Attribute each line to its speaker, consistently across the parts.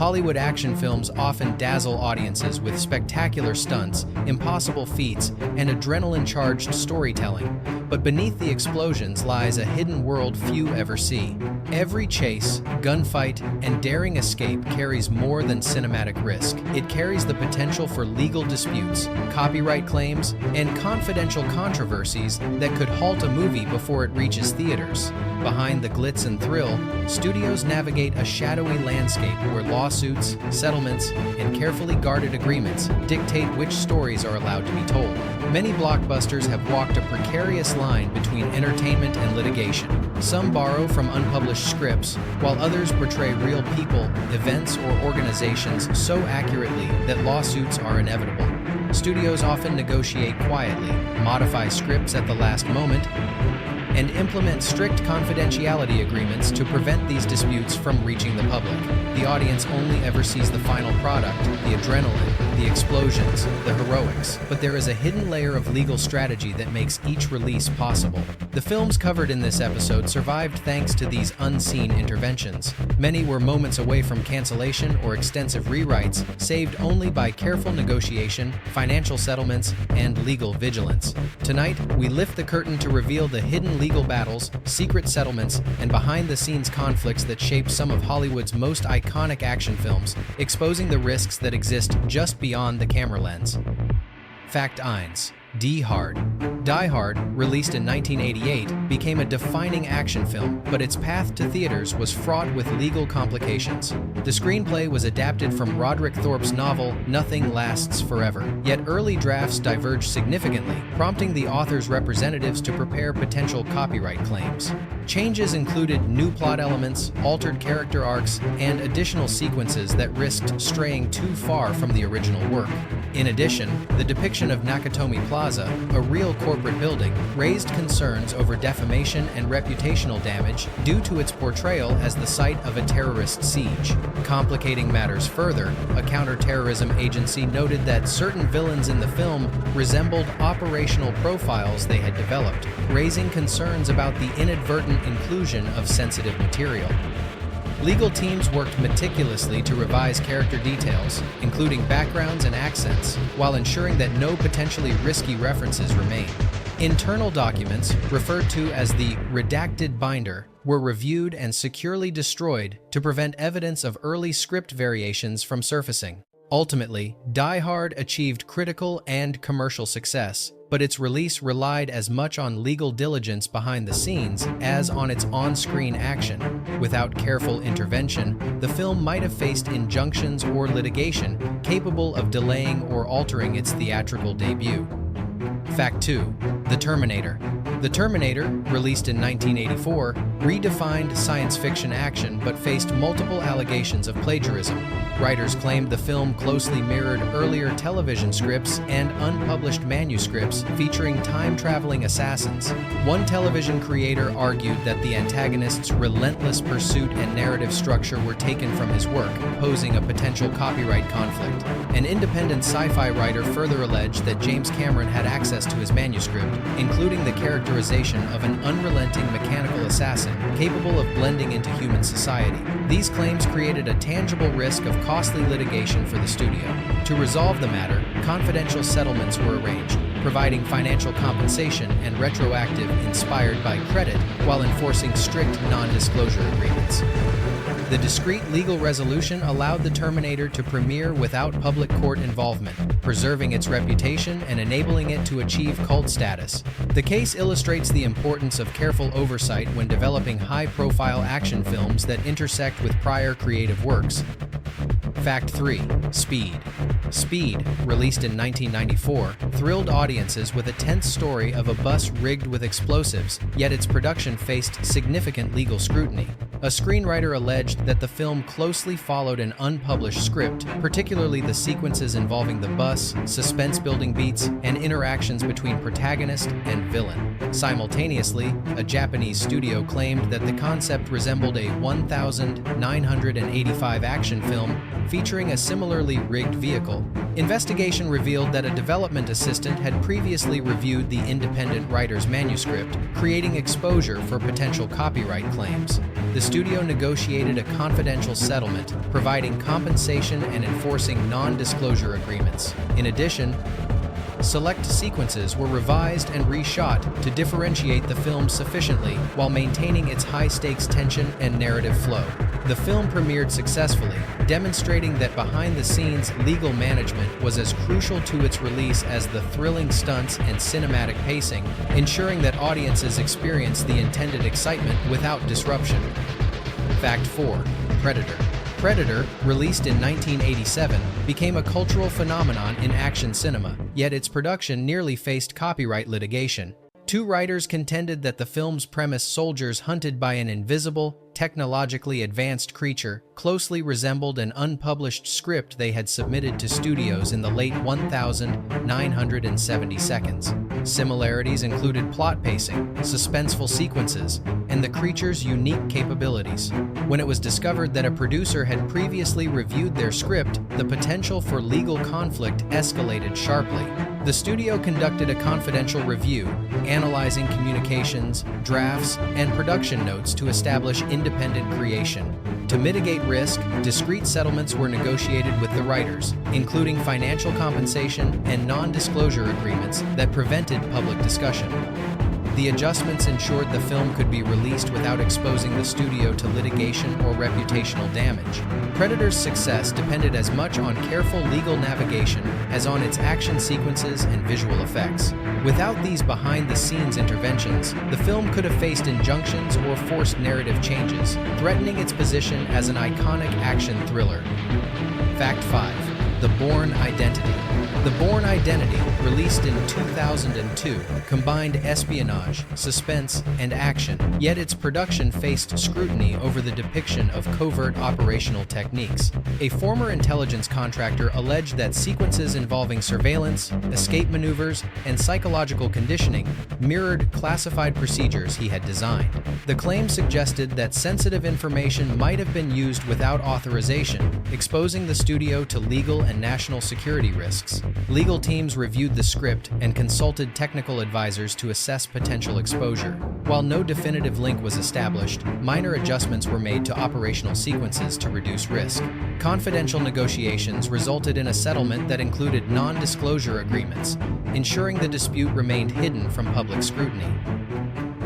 Speaker 1: Hollywood action films often dazzle audiences with spectacular stunts, impossible feats, and adrenaline-charged storytelling. But beneath the explosions lies a hidden world few ever see. Every chase, gunfight, and daring escape carries more than cinematic risk. It carries the potential for legal disputes, copyright claims, and confidential controversies that could halt a movie before it reaches theaters. Behind the glitz and thrill, studios navigate a shadowy landscape where lawsuits, settlements, and carefully guarded agreements dictate which stories are allowed to be told. Many blockbusters have walked a precarious line between entertainment and litigation. Some borrow from unpublished scripts, while others portray real people, events, or organizations so accurately that lawsuits are inevitable. Studios often negotiate quietly, modify scripts at the last moment, and implement strict confidentiality agreements to prevent these disputes from reaching the public. The audience only ever sees the final product, the adrenaline, the explosions, the heroics. But there is a hidden layer of legal strategy that makes each release possible. The films covered in this episode survived thanks to these unseen interventions. Many were moments away from cancellation or extensive rewrites, saved only by careful negotiation, financial settlements, and legal vigilance. Tonight, we lift the curtain to reveal the hidden legal battles, secret settlements, and behind-the-scenes conflicts that shape some of Hollywood's most iconic action films, exposing the risks that exist just beyond the camera lens. Fact 1. Die Hard. Die Hard, released in 1988, became a defining action film, but its path to theaters was fraught with legal complications. The screenplay was adapted from Roderick Thorpe's novel Nothing Lasts Forever, yet early drafts diverged significantly, prompting the author's representatives to prepare potential copyright claims. Changes included new plot elements, altered character arcs, and additional sequences that risked straying too far from the original work. In addition, the depiction of Nakatomi Plaza, a real corporate building, raised concerns over defamation and reputational damage due to its portrayal as the site of a terrorist siege. Complicating matters further, a counterterrorism agency noted that certain villains in the film resembled operational profiles they had developed, raising concerns about the inadvertent inclusion of sensitive material. Legal teams worked meticulously to revise character details, including backgrounds and accents, while ensuring that no potentially risky references remained. Internal documents, referred to as the redacted binder, were reviewed and securely destroyed to prevent evidence of early script variations from surfacing. Ultimately, Die Hard achieved critical and commercial success, but its release relied as much on legal diligence behind the scenes as on its on-screen action. Without careful intervention, the film might have faced injunctions or litigation capable of delaying or altering its theatrical debut. Fact 2. The Terminator. The Terminator, released in 1984, redefined science fiction action but faced multiple allegations of plagiarism. Writers claimed the film closely mirrored earlier television scripts and unpublished manuscripts featuring time-traveling assassins. One television creator argued that the antagonist's relentless pursuit and narrative structure were taken from his work, posing a potential copyright conflict. An independent sci-fi writer further alleged that James Cameron had access to his manuscript, including the characterization of an unrelenting mechanical assassin capable of blending into human society. These claims created a tangible risk of costly litigation for the studio. To resolve the matter, confidential settlements were arranged, providing financial compensation and retroactive inspired by credit while enforcing strict non-disclosure agreements. The discreet legal resolution allowed the Terminator to premiere without public court involvement, preserving its reputation and enabling it to achieve cult status. The case illustrates the importance of careful oversight when developing high-profile action films that intersect with prior creative works. Fact 3. Speed. Speed, released in 1994, thrilled audiences with a tense story of a bus rigged with explosives, yet its production faced significant legal scrutiny. A screenwriter alleged that the film closely followed an unpublished script, particularly the sequences involving the bus, suspense-building beats, and interactions between protagonist and villain. Simultaneously, a Japanese studio claimed that the concept resembled a 1985 action film featuring a similarly rigged vehicle, Investigation revealed that a development assistant had previously reviewed the independent writer's manuscript, creating exposure for potential copyright claims. The studio negotiated a confidential settlement, providing compensation and enforcing non-disclosure agreements. In addition, select sequences were revised and reshot to differentiate the film sufficiently while maintaining its high-stakes tension and narrative flow. The film premiered successfully, demonstrating that behind-the-scenes legal management was as crucial to its release as the thrilling stunts and cinematic pacing, ensuring that audiences experienced the intended excitement without disruption. Fact 4. Predator. Predator, released in 1987, became a cultural phenomenon in action cinema, yet its production nearly faced copyright litigation. Two writers contended that the film's premise, soldiers hunted by an invisible, technologically advanced creature, closely resembled an unpublished script they had submitted to studios in the late 1970s. Similarities included plot pacing, suspenseful sequences, and the creature's unique capabilities. When it was discovered that a producer had previously reviewed their script, the potential for legal conflict escalated sharply. The studio conducted a confidential review, analyzing communications, drafts, and production notes to establish independent creation. To mitigate risk, discreet settlements were negotiated with the writers, including financial compensation and non-disclosure agreements that prevented public discussion. The adjustments ensured the film could be released without exposing the studio to litigation or reputational damage. Predator's success depended as much on careful legal navigation as on its action sequences and visual effects. Without these behind-the-scenes interventions, the film could have faced injunctions or forced narrative changes, threatening its position as an iconic action thriller. Fact 5. The Bourne Identity. The Bourne Identity, released in 2002, combined espionage, suspense, and action, yet its production faced scrutiny over the depiction of covert operational techniques. A former intelligence contractor alleged that sequences involving surveillance, escape maneuvers, and psychological conditioning mirrored classified procedures he had designed. The claim suggested that sensitive information might have been used without authorization, exposing the studio to legal and national security risks. Legal teams reviewed the script and consulted technical advisors to assess potential exposure. While no definitive link was established, minor adjustments were made to operational sequences to reduce risk. Confidential negotiations resulted in a settlement that included non-disclosure agreements, ensuring the dispute remained hidden from public scrutiny.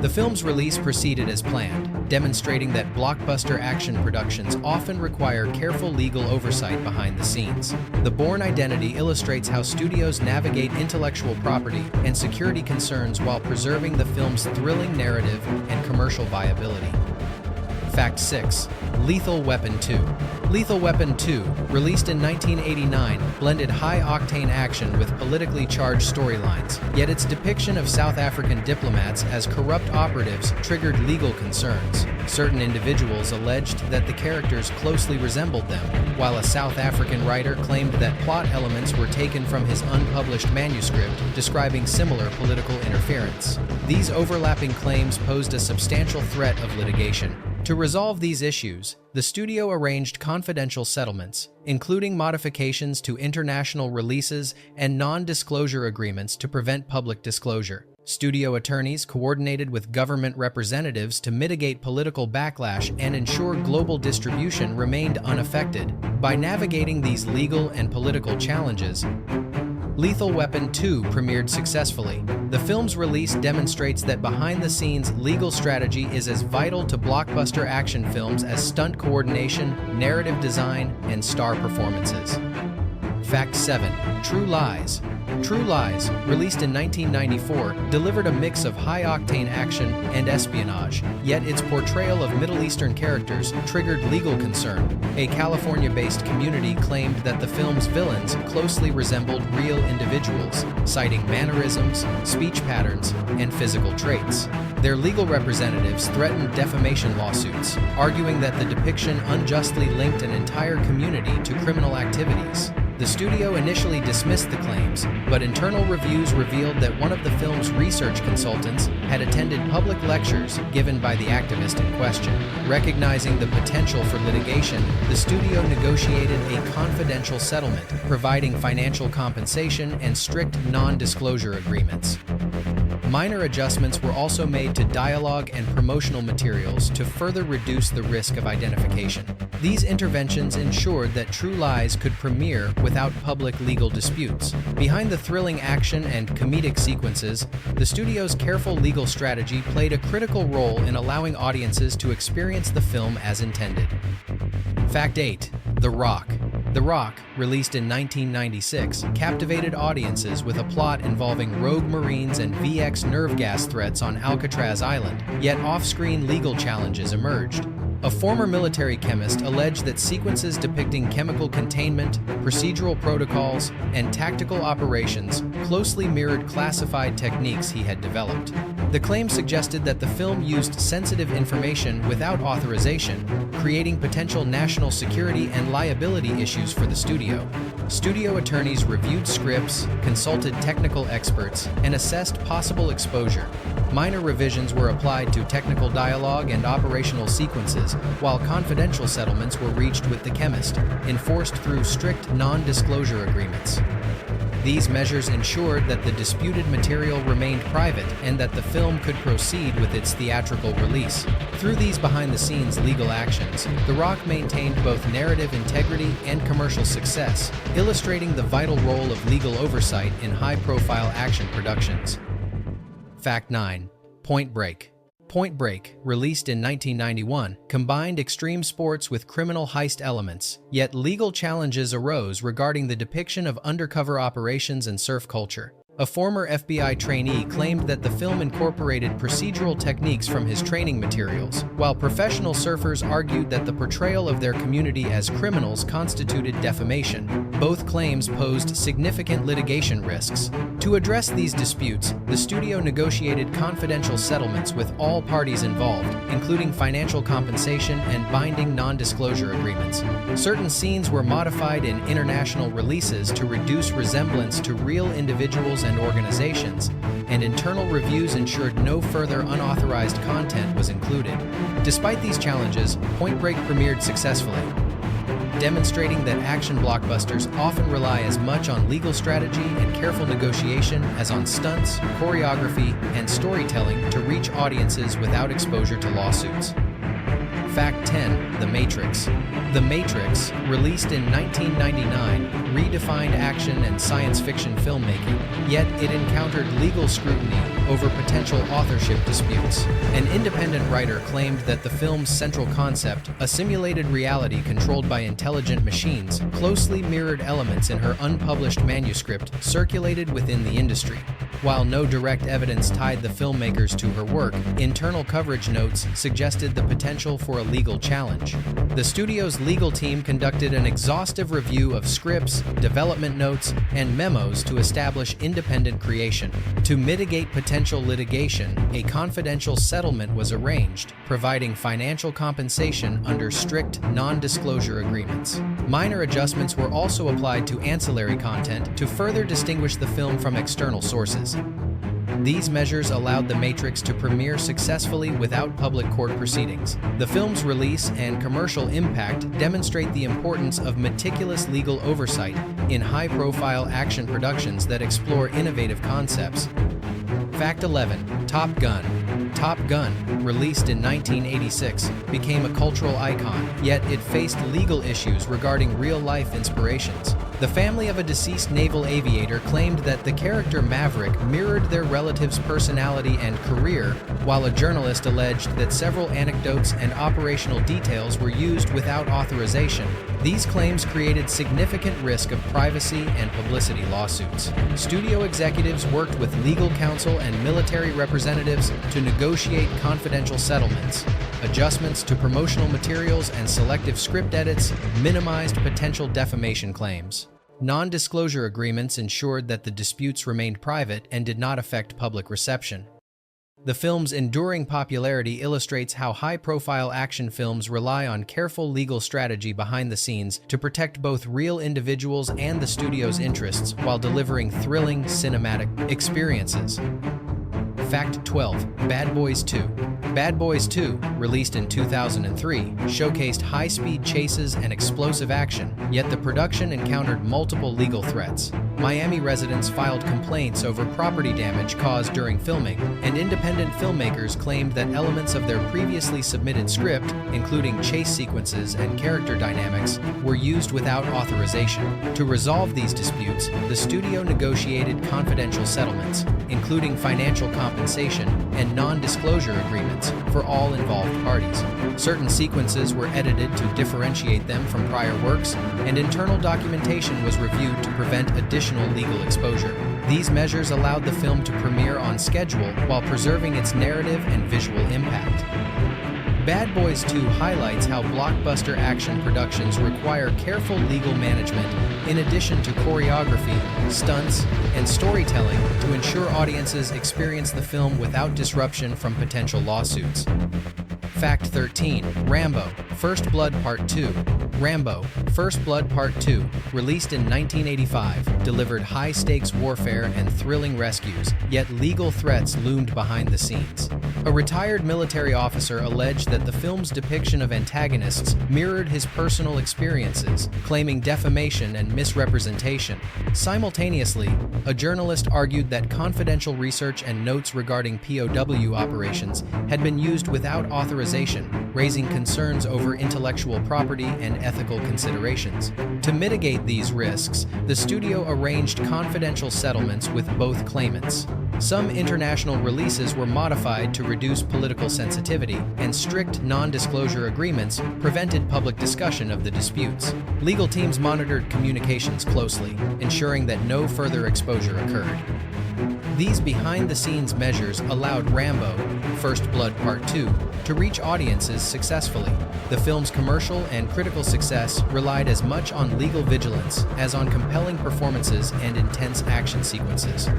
Speaker 1: The film's release proceeded as planned, demonstrating that blockbuster action productions often require careful legal oversight behind the scenes. The Bourne Identity illustrates how studios navigate intellectual property and security concerns while preserving the film's thrilling narrative and commercial viability. Fact 6. Lethal Weapon 2. Lethal Weapon 2, released in 1989, blended high-octane action with politically charged storylines, yet its depiction of South African diplomats as corrupt operatives triggered legal concerns. Certain individuals alleged that the characters closely resembled them, while a South African writer claimed that plot elements were taken from his unpublished manuscript describing similar political interference. These overlapping claims posed a substantial threat of litigation. To resolve these issues, the studio arranged confidential settlements, including modifications to international releases and non-disclosure agreements to prevent public disclosure. Studio attorneys coordinated with government representatives to mitigate political backlash and ensure global distribution remained unaffected. By navigating these legal and political challenges, Lethal Weapon 2 premiered successfully. The film's release demonstrates that behind-the-scenes legal strategy is as vital to blockbuster action films as stunt coordination, narrative design, and star performances. Fact 7. True Lies. True Lies, released in 1994, delivered a mix of high-octane action and espionage, yet its portrayal of Middle Eastern characters triggered legal concern. A California-based community claimed that the film's villains closely resembled real individuals, citing mannerisms, speech patterns, and physical traits. Their legal representatives threatened defamation lawsuits, arguing that the depiction unjustly linked an entire community to criminal activities. The studio initially dismissed the claims, but internal reviews revealed that one of the film's research consultants had attended public lectures given by the activist in question. Recognizing the potential for litigation, the studio negotiated a confidential settlement, providing financial compensation and strict non-disclosure agreements. Minor adjustments were also made to dialogue and promotional materials to further reduce the risk of identification. These interventions ensured that True Lies could premiere without public legal disputes. Behind the thrilling action and comedic sequences, the studio's careful legal strategy played a critical role in allowing audiences to experience the film as intended. Fact 8. The Rock. The Rock, released in 1996, captivated audiences with a plot involving rogue Marines and VX nerve gas threats on Alcatraz Island, yet off-screen legal challenges emerged. A former military chemist alleged that sequences depicting chemical containment, procedural protocols, and tactical operations closely mirrored classified techniques he had developed. The claim suggested that the film used sensitive information without authorization, creating potential national security and liability issues for the studio. Studio attorneys reviewed scripts, consulted technical experts, and assessed possible exposure. Minor revisions were applied to technical dialogue and operational sequences, while confidential settlements were reached with the chemist, enforced through strict non-disclosure agreements. These measures ensured that the disputed material remained private and that the film could proceed with its theatrical release. Through these behind-the-scenes legal actions, The Rock maintained both narrative integrity and commercial success, illustrating the vital role of legal oversight in high-profile action productions. Fact 9. Point Break. Point Break, released in 1991, combined extreme sports with criminal heist elements, yet legal challenges arose regarding the depiction of undercover operations and surf culture. A former FBI trainee claimed that the film incorporated procedural techniques from his training materials, while professional surfers argued that the portrayal of their community as criminals constituted defamation. Both claims posed significant litigation risks. To address these disputes, the studio negotiated confidential settlements with all parties involved, including financial compensation and binding non-disclosure agreements. Certain scenes were modified in international releases to reduce resemblance to real individuals and organizations, and internal reviews ensured no further unauthorized content was included. Despite these challenges, Point Break premiered successfully, demonstrating that action blockbusters often rely as much on legal strategy and careful negotiation as on stunts, choreography, and storytelling to reach audiences without exposure to lawsuits. Fact 10. The Matrix. The Matrix, released in 1999, redefined action and science fiction filmmaking, yet it encountered legal scrutiny over potential authorship disputes. An independent writer claimed that the film's central concept, a simulated reality controlled by intelligent machines, closely mirrored elements in her unpublished manuscript circulated within the industry. While no direct evidence tied the filmmakers to her work, internal coverage notes suggested the potential for a legal challenge. The studio's legal team conducted an exhaustive review of scripts, development notes, and memos to establish independent creation. To mitigate potential litigation, a confidential settlement was arranged, providing financial compensation under strict non-disclosure agreements. Minor adjustments were also applied to ancillary content to further distinguish the film from external sources. These measures allowed The Matrix to premiere successfully without public court proceedings. The film's release and commercial impact demonstrate the importance of meticulous legal oversight in high-profile action productions that explore innovative concepts. Fact 11. Top Gun. Top Gun, released in 1986, became a cultural icon, yet it faced legal issues regarding real-life inspirations. The family of a deceased naval aviator claimed that the character Maverick mirrored their relative's personality and career, while a journalist alleged that several anecdotes and operational details were used without authorization. These claims created significant risk of privacy and publicity lawsuits. Studio executives worked with legal counsel and military representatives to negotiate confidential settlements. Adjustments to promotional materials and selective script edits minimized potential defamation claims. Non-disclosure agreements ensured that the disputes remained private and did not affect public reception. The film's enduring popularity illustrates how high-profile action films rely on careful legal strategy behind the scenes to protect both real individuals and the studio's interests while delivering thrilling cinematic experiences. Fact 12. Bad Boys 2. Bad Boys 2, released in 2003, showcased high-speed chases and explosive action, yet the production encountered multiple legal threats. Miami residents filed complaints over property damage caused during filming, and independent filmmakers claimed that elements of their previously submitted script, including chase sequences and character dynamics, were used without authorization. To resolve these disputes, the studio negotiated confidential settlements, including financial compensation and non-disclosure agreements for all involved parties. Certain sequences were edited to differentiate them from prior works, and internal documentation was reviewed to prevent additional legal exposure. These measures allowed the film to premiere on schedule while preserving its narrative and visual impact. Bad Boys 2 highlights how blockbuster action productions require careful legal management in addition to choreography, stunts, and storytelling to ensure audiences experience the film without disruption from potential lawsuits. Fact 13. Rambo: First Blood Part 2. Rambo: First Blood Part 2, released in 1985, delivered high-stakes warfare and thrilling rescues, yet legal threats loomed behind the scenes. A retired military officer alleged that the film's depiction of antagonists mirrored his personal experiences, claiming defamation and misrepresentation. Simultaneously, a journalist argued that confidential research and notes regarding POW operations had been used without authorization, raising concerns over intellectual property and ethical considerations. To mitigate these risks, the studio arranged confidential settlements with both claimants. Some international releases were modified to reduce political sensitivity, and strict non-disclosure agreements prevented public discussion of the disputes. Legal teams monitored communications closely, ensuring that no further exposure occurred. These behind-the-scenes measures allowed Rambo: First Blood Part 2 to reach audiences successfully. The film's commercial and critical success relied as much on legal vigilance as on compelling performances and intense action sequences.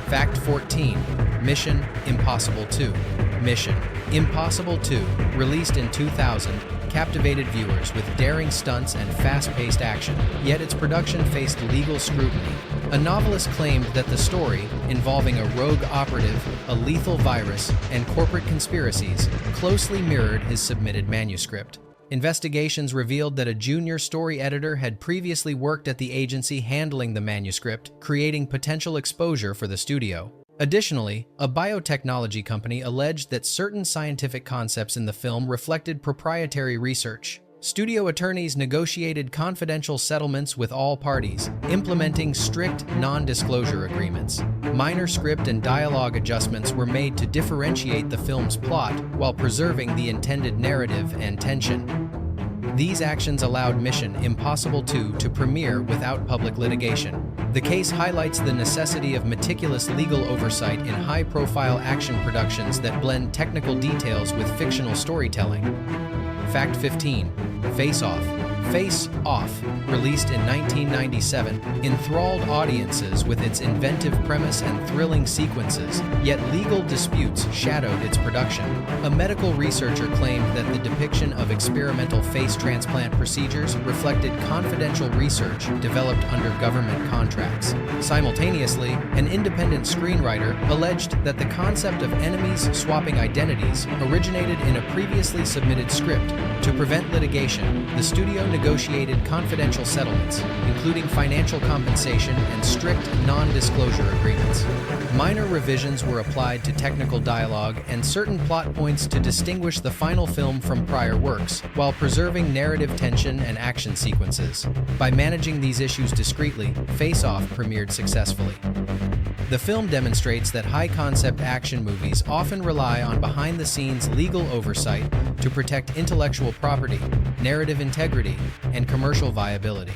Speaker 1: Fact 14. Mission: Impossible 2. Mission: Impossible 2, released in 2000, captivated viewers with daring stunts and fast-paced action, yet its production faced legal scrutiny. A novelist claimed that the story, involving a rogue operative, a lethal virus, and corporate conspiracies, closely mirrored his submitted manuscript. Investigations revealed that a junior story editor had previously worked at the agency handling the manuscript, creating potential exposure for the studio. Additionally, a biotechnology company alleged that certain scientific concepts in the film reflected proprietary research. Studio attorneys negotiated confidential settlements with all parties, implementing strict non-disclosure agreements. Minor script and dialogue adjustments were made to differentiate the film's plot while preserving the intended narrative and tension. These actions allowed Mission: Impossible 2 to premiere without public litigation. The case highlights the necessity of meticulous legal oversight in high-profile action productions that blend technical details with fictional storytelling. Fact 15. Face Off. Face Off, released in 1997, enthralled audiences with its inventive premise and thrilling sequences, yet legal disputes shadowed its production. A medical researcher claimed that the depiction of experimental face transplant procedures reflected confidential research developed under government contracts. Simultaneously, an independent screenwriter alleged that the concept of enemies swapping identities originated in a previously submitted script. To prevent litigation, the studio negotiated confidential settlements, including financial compensation and strict non-disclosure agreements. Minor revisions were applied to technical dialogue and certain plot points to distinguish the final film from prior works, while preserving narrative tension and action sequences. By managing these issues discreetly, Face Off premiered successfully. The film demonstrates that high-concept action movies often rely on behind-the-scenes legal oversight to protect intellectual property, narrative integrity, and commercial viability.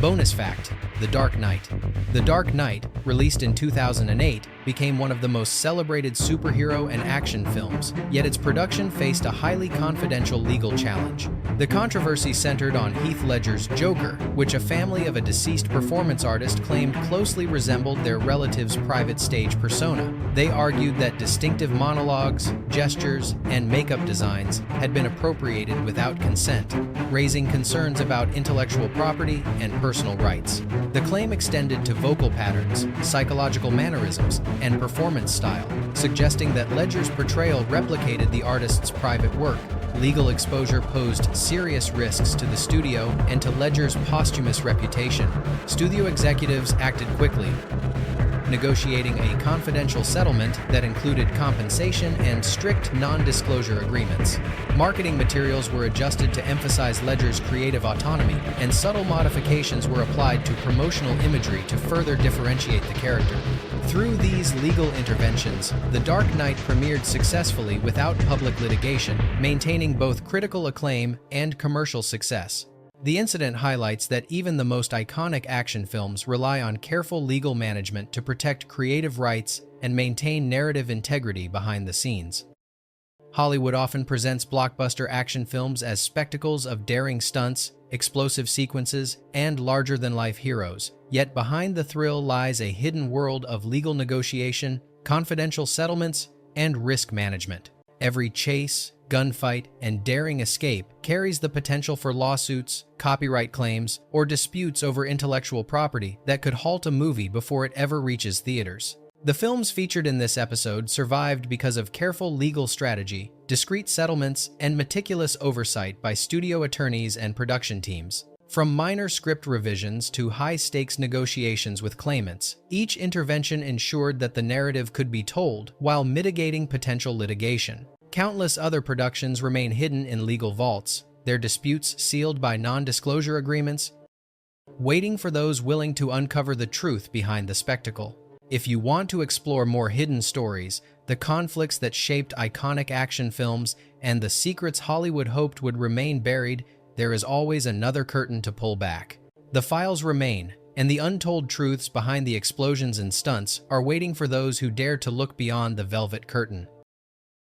Speaker 1: Bonus fact: The Dark Knight. The Dark Knight, released in 2008, became one of the most celebrated superhero and action films, yet its production faced a highly confidential legal challenge. The controversy centered on Heath Ledger's Joker, which a family of a deceased performance artist claimed closely resembled their relative's private stage persona. They argued that distinctive monologues, gestures, and makeup designs had been appropriated without consent, raising concerns about intellectual property and personal rights. The claim extended to vocal patterns, psychological mannerisms, and performance style, suggesting that Ledger's portrayal replicated the artist's private work. Legal exposure posed serious risks to the studio and to Ledger's posthumous reputation. Studio executives acted quickly, negotiating a confidential settlement that included compensation and strict non-disclosure agreements. Marketing materials were adjusted to emphasize Ledger's creative autonomy, and subtle modifications were applied to promotional imagery to further differentiate the character. Through these legal interventions, The Dark Knight premiered successfully without public litigation, maintaining both critical acclaim and commercial success. The incident highlights that even the most iconic action films rely on careful legal management to protect creative rights and maintain narrative integrity behind the scenes. Hollywood often presents blockbuster action films as spectacles of daring stunts, explosive sequences, and larger-than-life heroes. Yet behind the thrill lies a hidden world of legal negotiation, confidential settlements, and risk management. Every chase, gunfight, and daring escape carries the potential for lawsuits, copyright claims, or disputes over intellectual property that could halt a movie before it ever reaches theaters. The films featured in this episode survived because of careful legal strategy, discreet settlements, and meticulous oversight by studio attorneys and production teams. From minor script revisions to high-stakes negotiations with claimants, each intervention ensured that the narrative could be told while mitigating potential litigation. Countless other productions remain hidden in legal vaults, their disputes sealed by non-disclosure agreements, waiting for those willing to uncover the truth behind the spectacle. If you want to explore more hidden stories, the conflicts that shaped iconic action films, and the secrets Hollywood hoped would remain buried, there is always another curtain to pull back. The files remain, and the untold truths behind the explosions and stunts are waiting for those who dare to look beyond the velvet curtain.